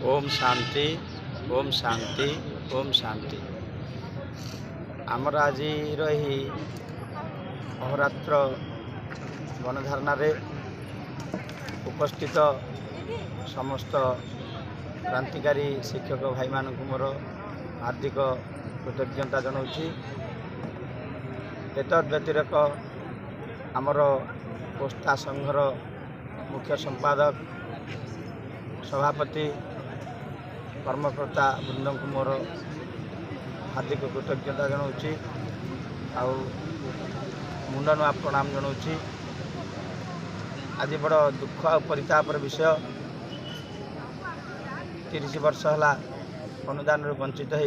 ओम शांति ओम शांति ओम शांति। आमर आज रही अहोरात्र गणधारणा उपस्थित समस्त क्रांतिकारी शिक्षक भाई मानक मोर हार्दिक कृतज्ञता जनाऊँगी। एतद व्यतिरेक आमर पोस्टा संघर मुख्य संपादक सभापति कर्मकर्ता वृंद को मोर हार्दिक कृतज्ञता जनाऊँगी। मुंडनुआ प्रणाम जनाऊँगी। आज बड़ दुख और परितापर विषय 30 वर्ष है अनुदान वंचित हो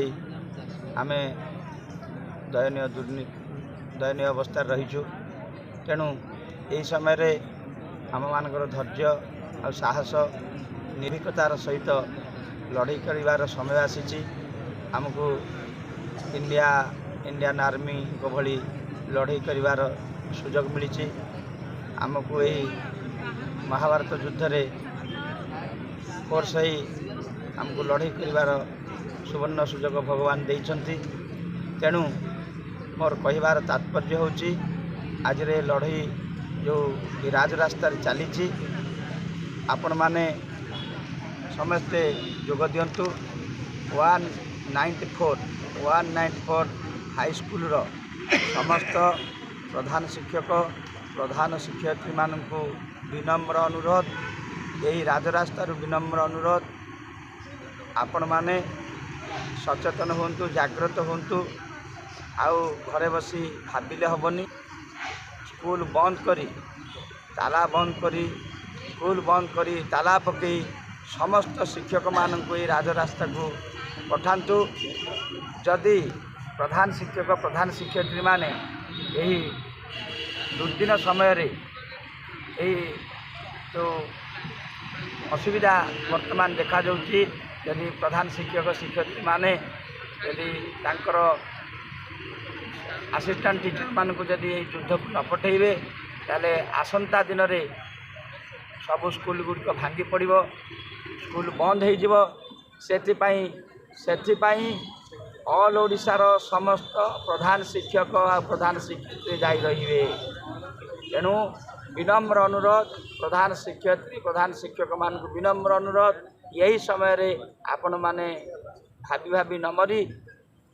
आम दयनीय अवस्था रहीचु। तेणु यही समय आम मानकर धैर्य और साहस निर्भीकतार सहित लड़ाई कर समय आसी। आमको इंडियन आर्मी को भली लड़ाई कर सुजोग मिली। आमको यही महाभारत युद्ध रे फोर्स ही आमको लड़ाई कर सुवर्ण सुजोग भगवान देइछंती। तेणु मोर कहिबार तात्पर्य होची आज रे लड़ाई जो राजरास्ता चली आपण माने समस्ते जोग दिंतु। 194 हाई स्कूल समस्त प्रधान शिक्षक प्रधान शिक्षयित्री मानू विनम्र अनुरोध, यही राजरास्तार विनम्र अनुरोध, आपण माने सचेतन होंतु, जागृत होंतु। आउ घरे बसी भाविले हेनी। स्कूल बंद करी ताला बंद करी स्कूल बंद करी ताला पकई समस्त शिक्षक मानक ये राजरास्ता को पठातु। जदि प्रधान शिक्षक प्रधान शिक्षयित्री माने यही दुर्दिन समय रे जो असुविधा वर्तमान देखा जाउची, यदि प्रधान शिक्षक शिक्षयित्री माने यदि तांकर असिस्टेंट टीचर मानक जदि युद्ध को न पठेबे ताले आसंता दिन रे सब स्कूल गुड़िक भांगी पड़ो, स्कूल बंद हो। सेथिपाई ऑल ओडिशार समस्त प्रधान शिक्षक और प्रधान शिक्षयित्री जाई रहिबे। तेणु विनम्र अनुरोध, प्रधान शिक्षयित्री प्रधान शिक्षक मान विनम्र अनुरोध, यही समय रे आपण माने भाभी न मरी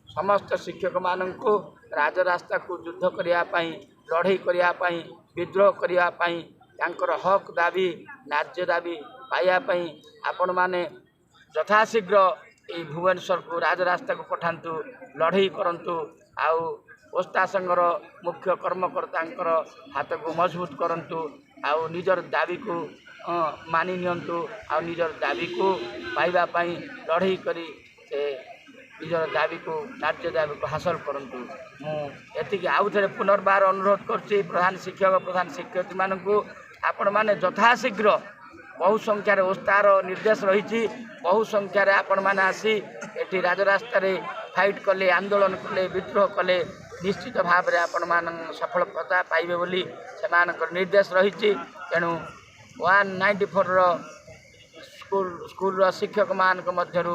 समस्त शिक्षक मान को राजरास्ता को युद्ध करने लड़ाई करने विद्रोह करने तांकर हक दाबी न्याय दाबी पाइबापी आपण माने यथाशीघ्र ये भुवनेश्वर को राजरास्ता को पठातु, लड़ाई करंतु। आउ पोस्टा संघर मुख्य कर्मकर्ता हाथ को मजबूत करंतु। आउ निजर दाबी को मानि नियंतु। आउ निजर दाबी को पाइबापी लड़ाई करी निजर दाबी को न्याय दाबी को हासिल करंतु। मुझे आउ थे पुनर्बार अनुरोध कर प्रधान शिक्षक प्रधान शिक्षयित्री मानक आपण माने यथाशीघ्र बहु संख्यार ओस्तार निर्देश रही बहु संख्यार आपण माने आसी एटी राजरास्ता रे फाइट कले आंदोलन कले विद्रोह कले निश्चित भाव में आपण मान सफलता पाइबे बोली सेमानकर निर्देश रही। तेणु 194 स्कूल शिक्षक मान मध्यरु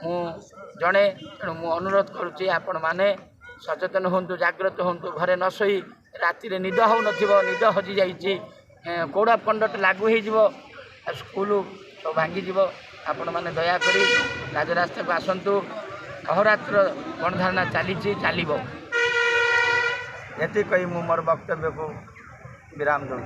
मु जड़े। तेणु मु अनुरोध करुच्ची आपण माने सचेतन होंतु, जागृत होंतु। घरे न सोई राति रे निद हो नथिबो, निद हजि जाइछि, कोड ऑफ कंडक्ट लागू हो स्कूल सब भांगी जीव। आपण माने दया करी राजरास्ता को आसंतु। अहोरात्र गणधारणा चलो ये कही मु मोर वक्तव्य को विराम दूँ।